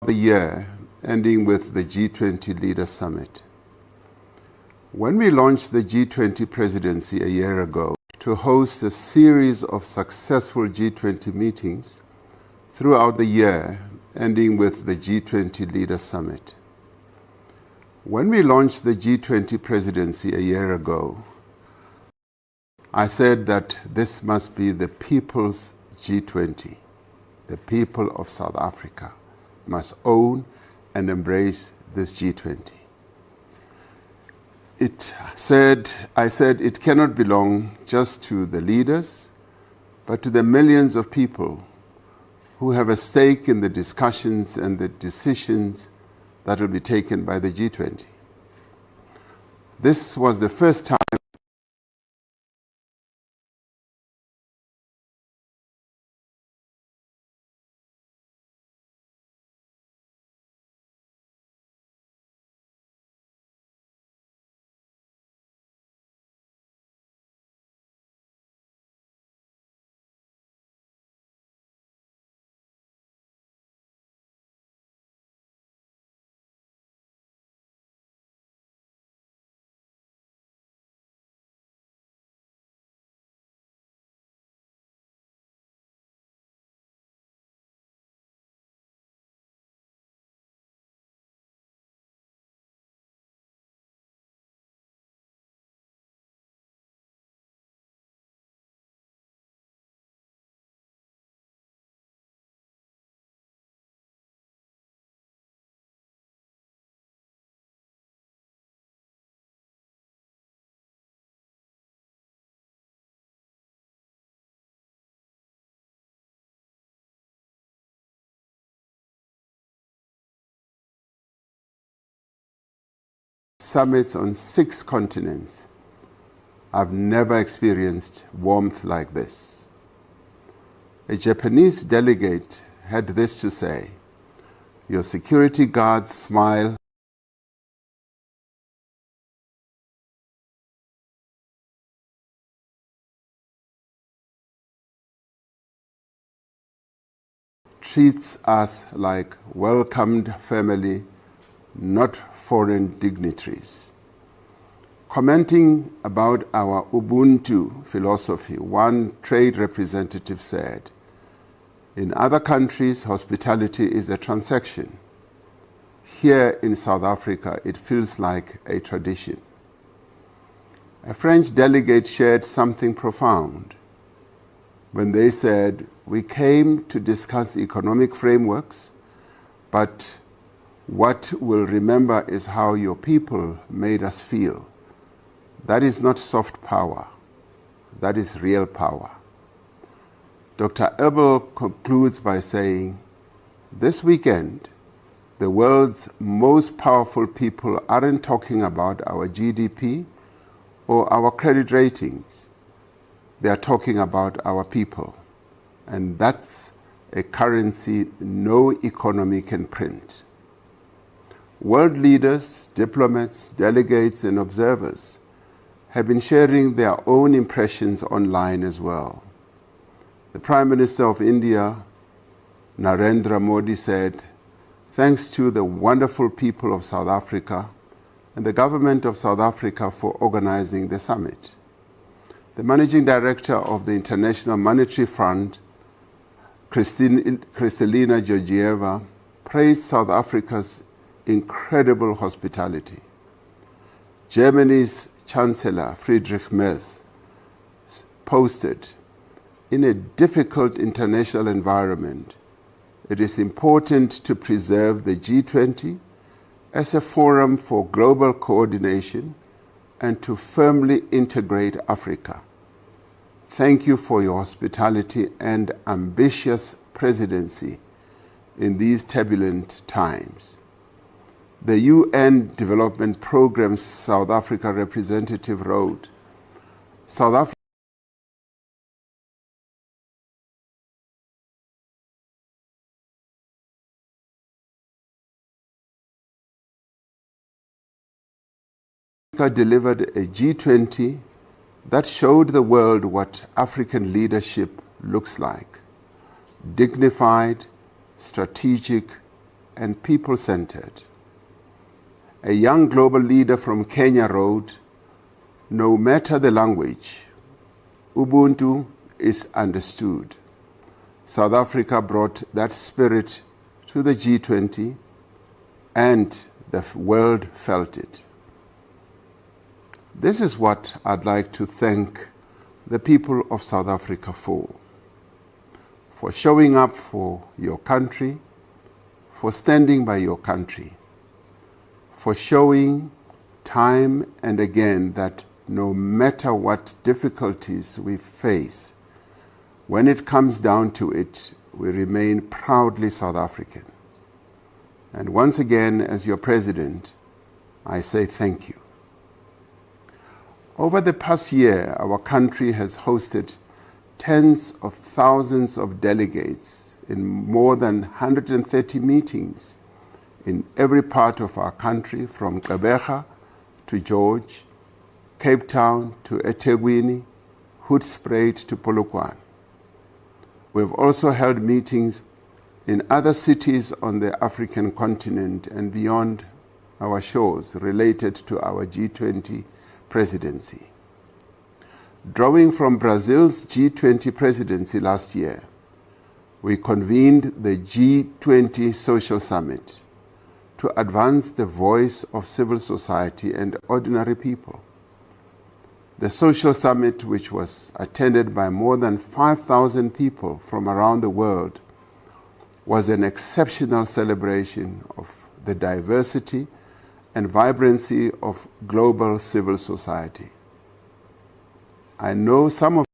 the year, ending with the G20 Leader Summit. When we launched the G20 presidency a year ago to host a series of successful G20 meetings throughout the year, ending with the G20 Leader Summit. When we launched the G20 presidency a year ago, I said that this must be the people's G20. The people of South Africa must own and embrace this G20. I said it cannot belong just to the leaders, but to the millions of people who have a stake in the discussions and the decisions that will be taken by the G20. This was the first time summits on 6 continents. I've never experienced warmth like this. A Japanese delegate had this to say: "Your security guards smile treats us like welcomed family, not foreign dignitaries." Commenting about our Ubuntu philosophy, one trade representative said, "In other countries, hospitality is a transaction. Here in South Africa, it feels like a tradition." A French delegate shared something profound when they said, "We came to discuss economic frameworks, but what we'll remember is how your people made us feel. That is not soft power. That is real power." Dr. Ebel concludes by saying, "This weekend, the world's most powerful people aren't talking about our GDP or our credit ratings. They are talking about our people. And that's a currency no economy can print." World leaders, diplomats, delegates, and observers have been sharing their own impressions online as well. The Prime Minister of India, Narendra Modi, said, "Thanks to the wonderful people of South Africa and the government of South Africa for organizing the summit." The Managing Director of the International Monetary Fund, Kristalina Georgieva, praised South Africa's incredible hospitality. Germany's Chancellor Friedrich Merz posted, "In a difficult international environment, it is important to preserve the G20 as a forum for global coordination and to firmly integrate Africa. Thank you for your hospitality and ambitious presidency in these turbulent times." The UN Development Programme's South Africa representative wrote, "South Africa delivered a G20 that showed the world what African leadership looks like: dignified, strategic, and people-centered. A young global leader from Kenya wrote, "No matter the language, Ubuntu is understood." South Africa brought that spirit to the G20, and the world felt it. This is what I'd like to thank the people of South Africa for showing up for your country, for standing by your country, for showing time and again that no matter what difficulties we face, when it comes down to it, we remain proudly South African. And once again, as your president, I say thank you. Over the past year, our country has hosted tens of thousands of delegates in more than 130 meetings in every part of our country, from Gqeberha to George, Cape Town to eThekwini, Hoedspruit to Polokwane. We've also held meetings in other cities on the African continent and beyond our shores related to our G20 presidency. Drawing from Brazil's G20 presidency last year, we convened the G20 Social Summit to advance the voice of civil society and ordinary people. The Social Summit, which was attended by more than 5,000 people from around the world, was an exceptional celebration of the diversity and vibrancy of global civil society. I know some of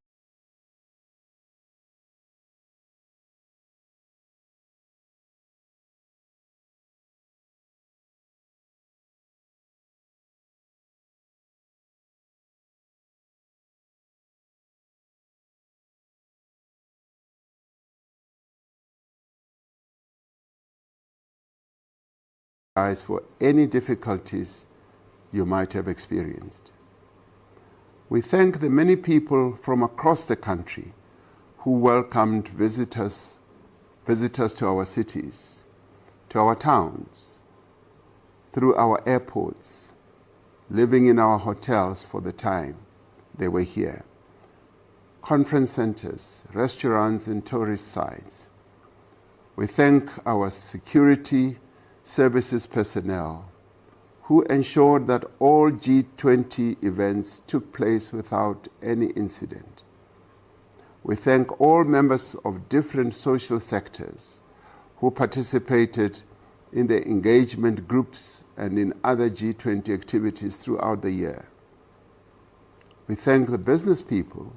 you for any difficulties you might have experienced. We thank the many people from across the country who welcomed visitors to our cities, to our towns, through our airports, living in our hotels for the time they were here, conference centers, restaurants, and tourist sites. We thank our security services personnel who ensured that all G20 events took place without any incident. We thank all members of different social sectors who participated in the engagement groups and in other G20 activities throughout the year. We thank the business people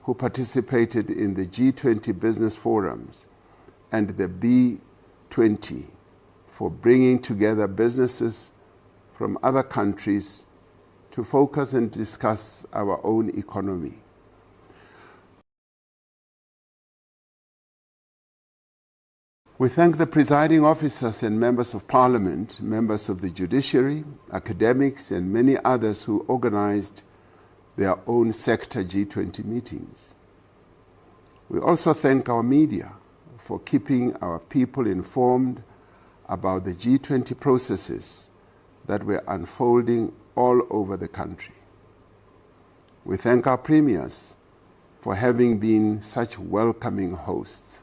who participated in the G20 business forums and the B20 for bringing together businesses from other countries to focus and discuss our own economy. We thank the presiding officers and members of parliament, members of the judiciary, academics, and many others who organized their own sector G20 meetings. We also thank our media for keeping our people informed about the G20 processes that were unfolding all over the country. We thank our premiers for having been such welcoming hosts.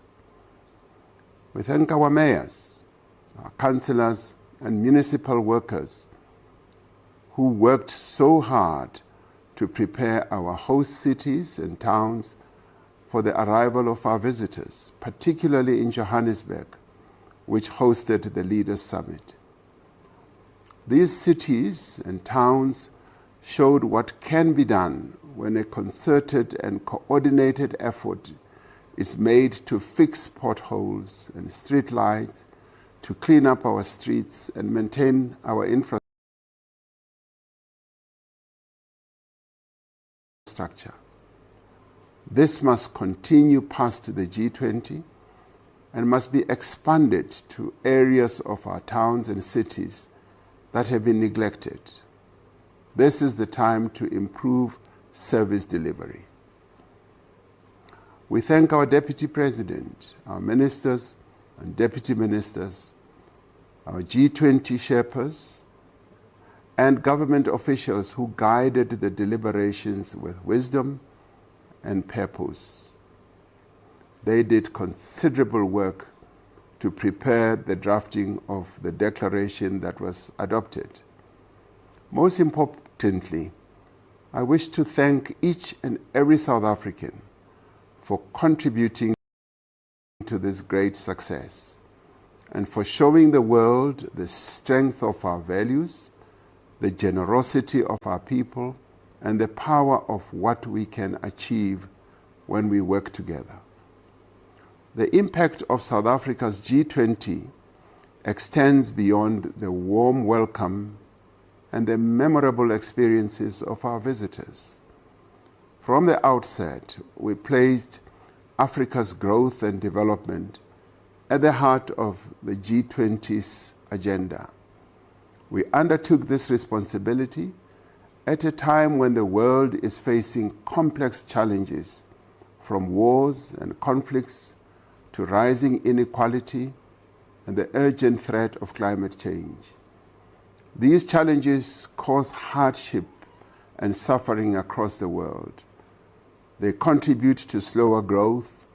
We thank our mayors, our councillors, and municipal workers who worked so hard to prepare our host cities and towns for the arrival of our visitors, particularly in Johannesburg, which hosted the Leaders' Summit. These cities and towns showed what can be done when a concerted and coordinated effort is made to fix potholes and street lights, to clean up our streets and maintain our infrastructure. This must continue past the G20 and must be expanded to areas of our towns and cities that have been neglected. This is the time to improve service delivery. We thank our Deputy President, our ministers and deputy ministers our G20 Sherpas, and government officials who guided the deliberations with wisdom and purpose. They did considerable work to prepare the drafting of the declaration that was adopted. Most importantly, I wish to thank each and every South African for contributing to this great success and for showing the world the strength of our values, the generosity of our people, and the power of what we can achieve when we work together. The impact of South Africa's G20 extends beyond the warm welcome and the memorable experiences of our visitors. From the outset, we placed Africa's growth and development at the heart of the G20's agenda. We undertook this responsibility at a time when the world is facing complex challenges, from wars and conflicts to rising inequality and the urgent threat of climate change. These challenges cause hardship and suffering across the world. They contribute to slower growth,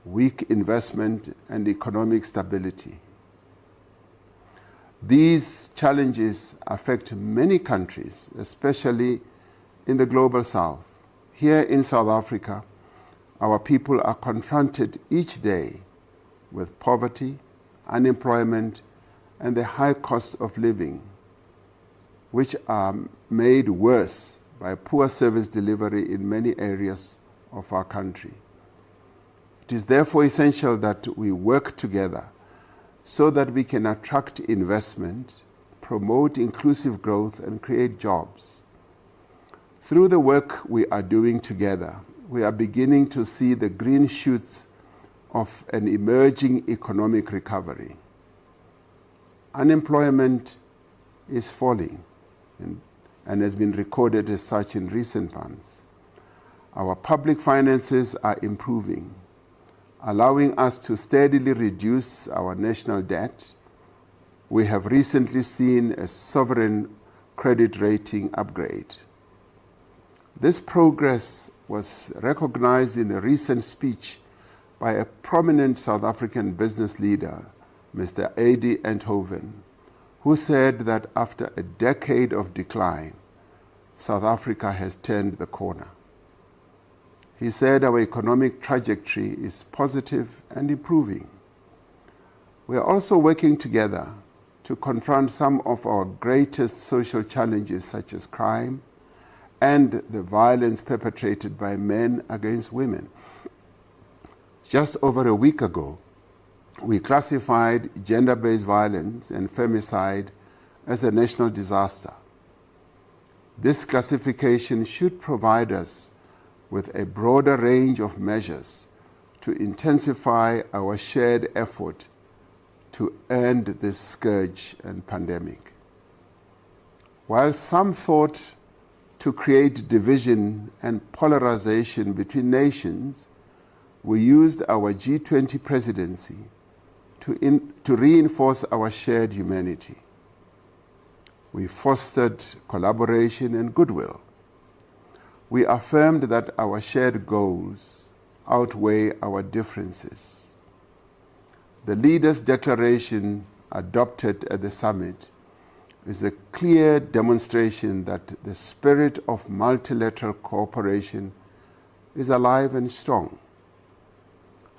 weak investment, and economic stability. These challenges affect many countries, especially in the global south. Here in South Africa, our people are confronted each day with poverty, unemployment, and the high cost of living, which are made worse by poor service delivery in many areas of our country. It is therefore essential that we work together so that we can attract investment, promote inclusive growth, and create jobs. Through the work we are doing together, we are beginning to see the green shoots of an emerging economic recovery. Unemployment is falling and has been recorded as such in recent months. Our public finances are improving, allowing us to steadily reduce our national debt. We have recently seen a sovereign credit rating upgrade. This progress was recognized in a recent speech by a prominent South African business leader, Mr. Eddie Enthoven, who said that after a decade of decline, South Africa has turned the corner. He said our economic trajectory is positive and improving. We are also working together to confront some of our greatest social challenges, such as crime and the violence perpetrated by men against women. Just over a week ago, we classified gender-based violence and femicide as a national disaster. This classification should provide us with a broader range of measures to intensify our shared effort to end this scourge and pandemic. While some thought to create division and polarization between nations, we used our G20 presidency to reinforce our shared humanity. We fostered collaboration and goodwill. We affirmed that our shared goals outweigh our differences. The leaders' declaration adopted at the summit is a clear demonstration that the spirit of multilateral cooperation is alive and strong.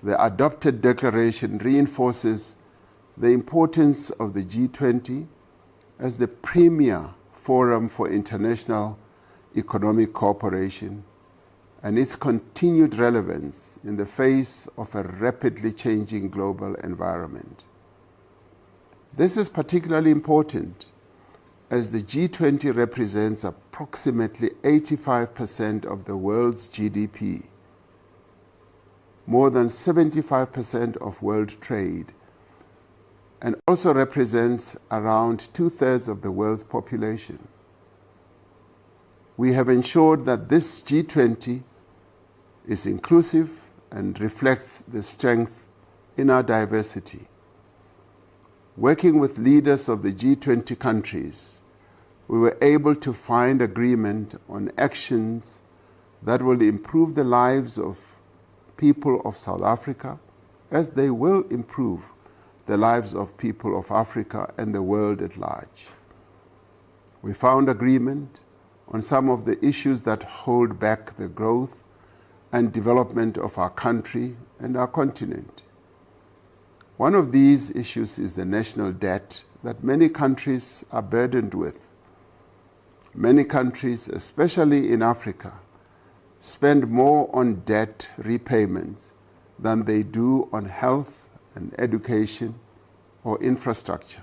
The adopted declaration reinforces the importance of the G20 as the premier forum for international economic cooperation and its continued relevance in the face of a rapidly changing global environment. This is particularly important as the G20 represents approximately 85% of the world's GDP, more than 75% of world trade, and also represents around 2/3 of the world's population. We have ensured that this G20 is inclusive and reflects the strength in our diversity. Working with leaders of the G20 countries, we were able to find agreement on actions that will improve the lives of people of South Africa, as they will improve the lives of people of Africa and the world at large. We found agreement on some of the issues that hold back the growth and development of our country and our continent. One of these issues is the national debt that many countries are burdened with. Many countries, especially in Africa, spend more on debt repayments than they do on health and education or infrastructure.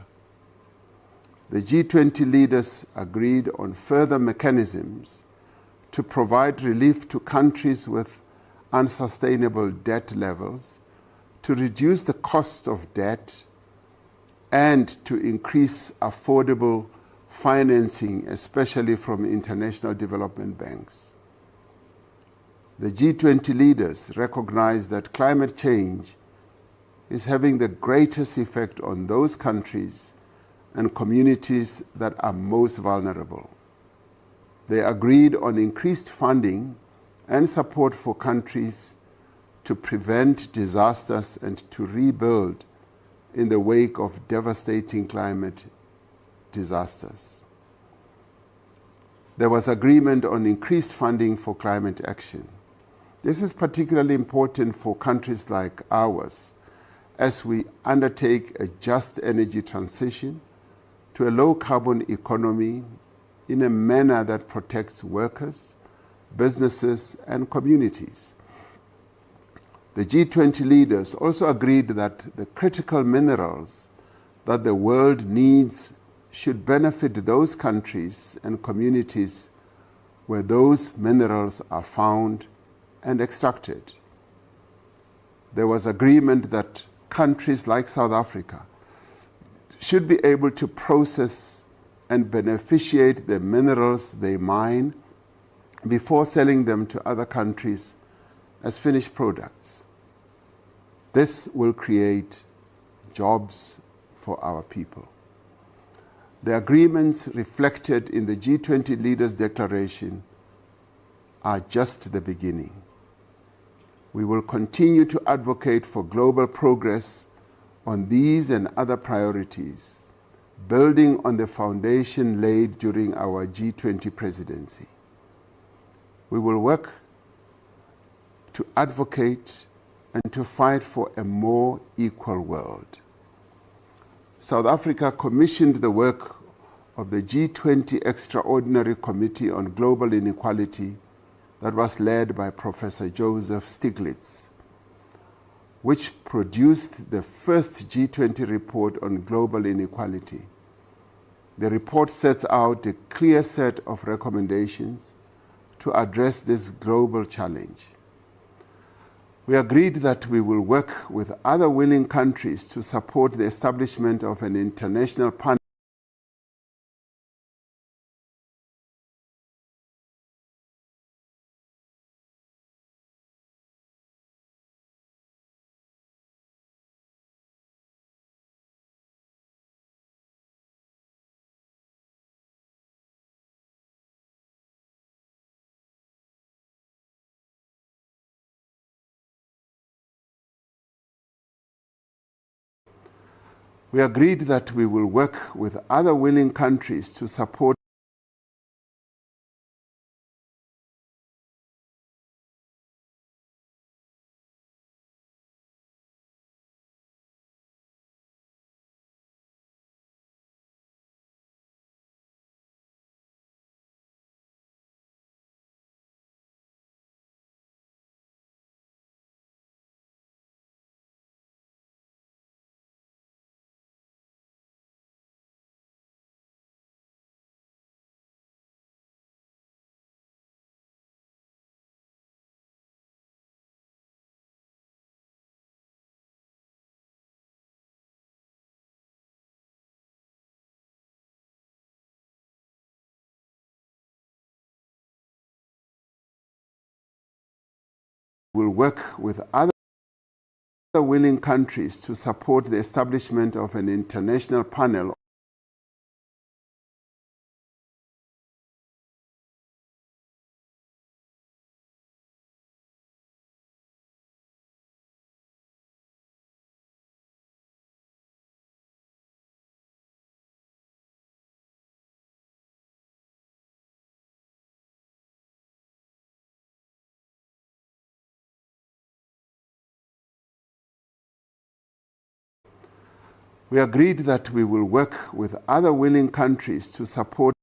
The G20 leaders agreed on further mechanisms to provide relief to countries with unsustainable debt levels, to reduce the cost of debt, and to increase affordable financing, especially from international development banks. The G20 leaders recognize that climate change is having the greatest effect on those countries and communities that are most vulnerable. They agreed on increased funding and support for countries to prevent disasters and to rebuild in the wake of devastating climate disasters. There was agreement on increased funding for climate action. This is particularly important for countries like ours as we undertake a just energy transition to a low-carbon economy in a manner that protects workers, businesses, and communities. The G20 leaders also agreed that the critical minerals that the world needs should benefit those countries and communities where those minerals are found and extracted. There was agreement that countries like South Africa should be able to process and beneficiate the minerals they mine before selling them to other countries as finished products. This will create jobs for our people. The agreements reflected in the G20 leaders' declaration are just the beginning. We will continue to advocate for global progress on these and other priorities, building on the foundation laid during our G20 presidency. We will work to advocate and to fight for a more equal world. South Africa commissioned the work of the G20 Extraordinary Committee on Global Inequality that was led by Professor Joseph Stiglitz, which produced the first G20 report on global inequality. The report sets out a clear set of recommendations to address this global challenge. We agreed that we will work with other willing countries to support the establishment of an international panel We agreed that we will work with other willing countries to support will work with other willing countries to support the establishment of an international panel We agreed that we will work with other willing countries to support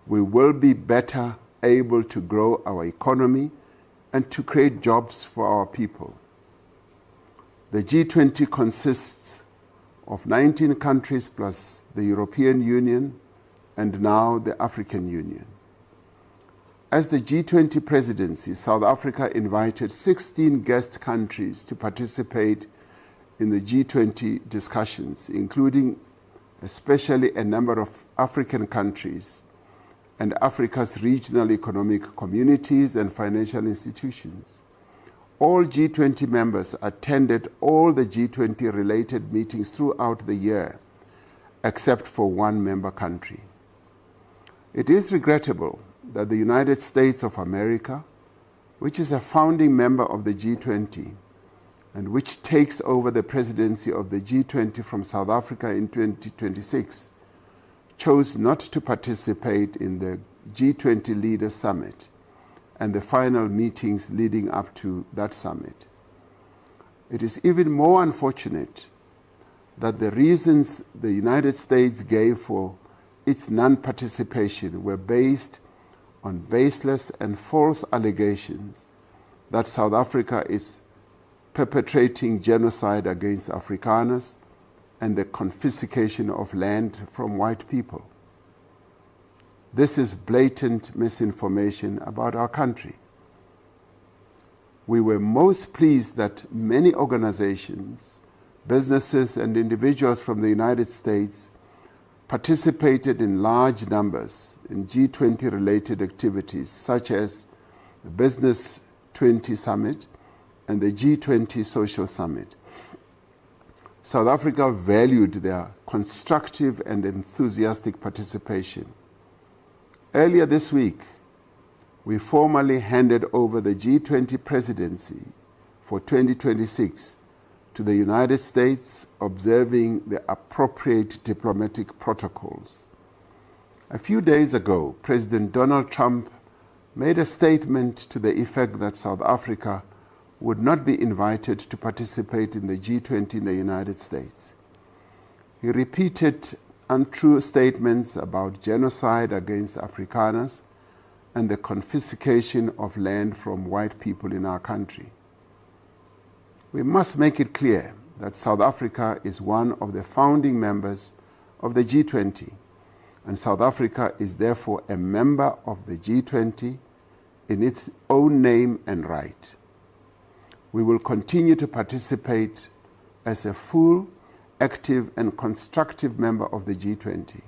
we will be better able to grow our economy and to create jobs for our people. The G20 consists of 19 countries plus the European Union and now the African Union. As the G20 presidency, South Africa invited 16 guest countries to participate in the G20 discussions, including especially a number of African countries and Africa's regional economic communities and financial institutions. All G20 members attended all the G20 related meetings throughout the year, except for one member country. It is regrettable that the United States of America, which is a founding member of the G20 and which takes over the presidency of the G20 from South Africa in 2026, chose not to participate in the G20 Leaders Summit and the final meetings leading up to that summit. It is even more unfortunate that the reasons the United States gave for its non-participation were based on baseless and false allegations that South Africa is perpetrating genocide against Afrikaners and the confiscation of land from white people. This is blatant misinformation about our country. We were most pleased that many organizations, businesses, and individuals from the United States participated in large numbers in G20-related activities, such as the Business 20 Summit and the G20 Social Summit. South Africa valued their constructive and enthusiastic participation. Earlier this week, we formally handed over the G20 presidency for 2026 to the United States, observing the appropriate diplomatic protocols. A few days ago, President Donald Trump made a statement to the effect that South Africa would not be invited to participate in the G20 in the United States. He repeated untrue statements about genocide against Afrikaners and the confiscation of land from white people in our country. We must make it clear that South Africa is one of the founding members of the G20, and South Africa is therefore a member of the G20 in its own name and right. We will continue to participate as a full, active, and constructive member of the G20.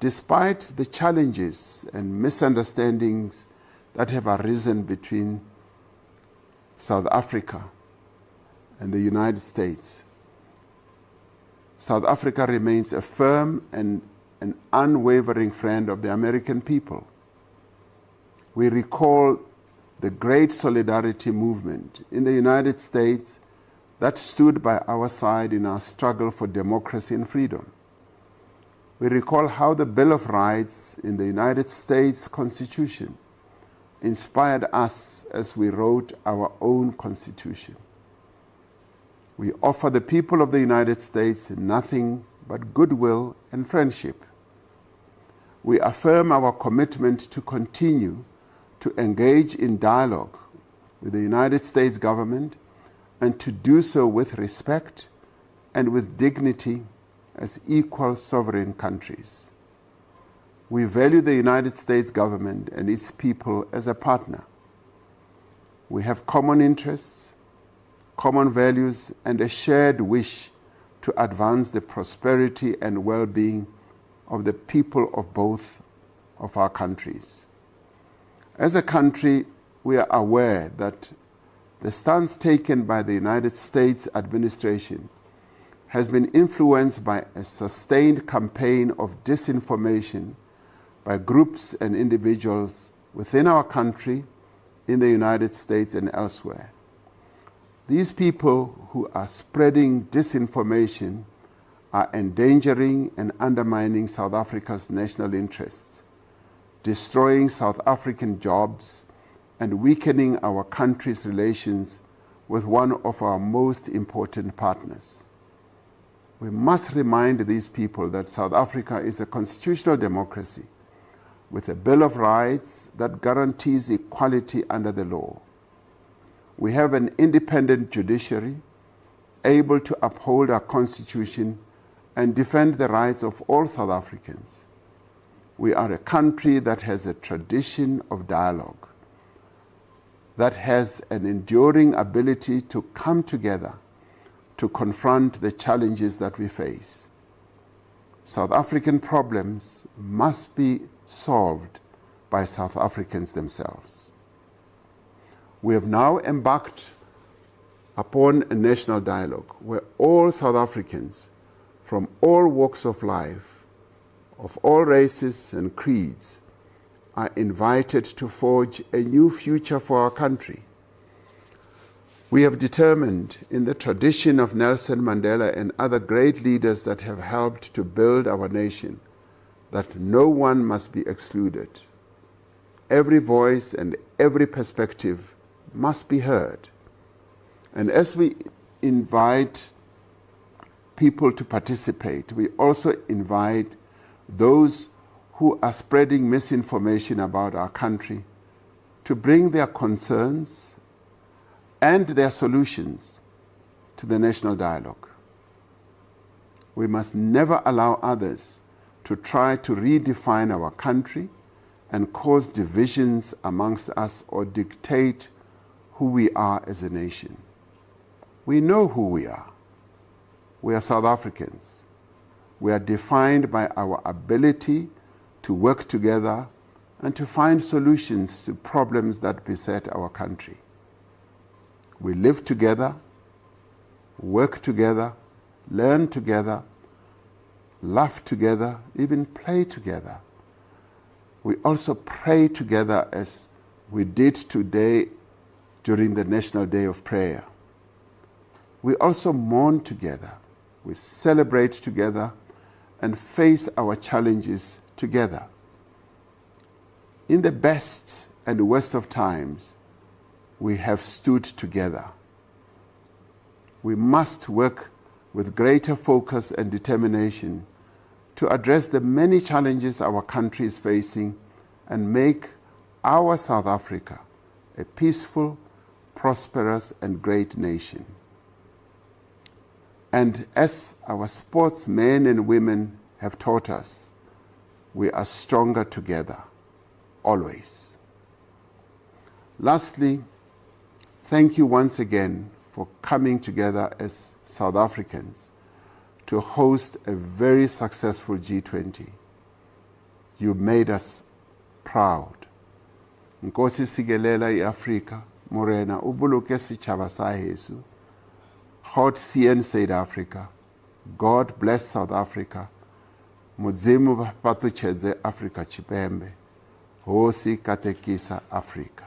Despite the challenges and misunderstandings that have arisen between South Africa and the United States, South Africa remains a firm and an unwavering friend of the American people. We recall the great solidarity movement in the United States that stood by our side in our struggle for democracy and freedom. We recall how the Bill of Rights in the United States Constitution inspired us as we wrote our own Constitution. We offer the people of the United States nothing but goodwill and friendship. We affirm our commitment to continue to engage in dialogue with the United States government and to do so with respect and with dignity as equal sovereign countries. We value the United States government and its people as a partner. We have common interests, common values, and a shared wish to advance the prosperity and well-being of the people of both of our countries. As a country, we are aware that the stance taken by the United States administration has been influenced by a sustained campaign of disinformation by groups and individuals within our country, in the United States and elsewhere. These people who are spreading disinformation are endangering and undermining South Africa's national interests, destroying South African jobs, and weakening our country's relations with one of our most important partners. We must remind these people that South Africa is a constitutional democracy with a Bill of Rights that guarantees equality under the law. We have an independent judiciary able to uphold our constitution and defend the rights of all South Africans. We are a country that has a tradition of dialogue, that has an enduring ability to come together to confront the challenges that we face. South African problems must be solved by South Africans themselves. We have now embarked upon a national dialogue where all South Africans from all walks of life, of all races and creeds, are invited to forge a new future for our country. We have determined, in the tradition of Nelson Mandela and other great leaders that have helped to build our nation, that no one must be excluded. Every voice and every perspective must be heard. And as we invite people to participate, we also invite those who are spreading misinformation about our country to bring their concerns and their solutions to the national dialogue. We must never allow others to try to redefine our country and cause divisions amongst us or dictate who we are as a nation. We know who we are. We are South Africans. We are defined by our ability to work together and to find solutions to problems that beset our country. We live together, work together, learn together, laugh together, even play together. We also pray together as we did today during the National Day of Prayer. We also mourn together. We celebrate together and face our challenges together. In the best and worst of times, we have stood together. We must work with greater focus and determination to address the many challenges our country is facing and make our South Africa a peaceful, prosperous, and great nation. And as our sportsmen and women have taught us, we are stronger together, always. Lastly, thank you once again for coming together as South Africans to host a very successful G20. You made us proud. Nkosi sikelela iAfrika, Morena, ubuluke sichaba sa Yesu. God CN South Africa. God bless South Africa. Mudzimu pathuchedze Africa chipembe. Hosi katekisa Africa.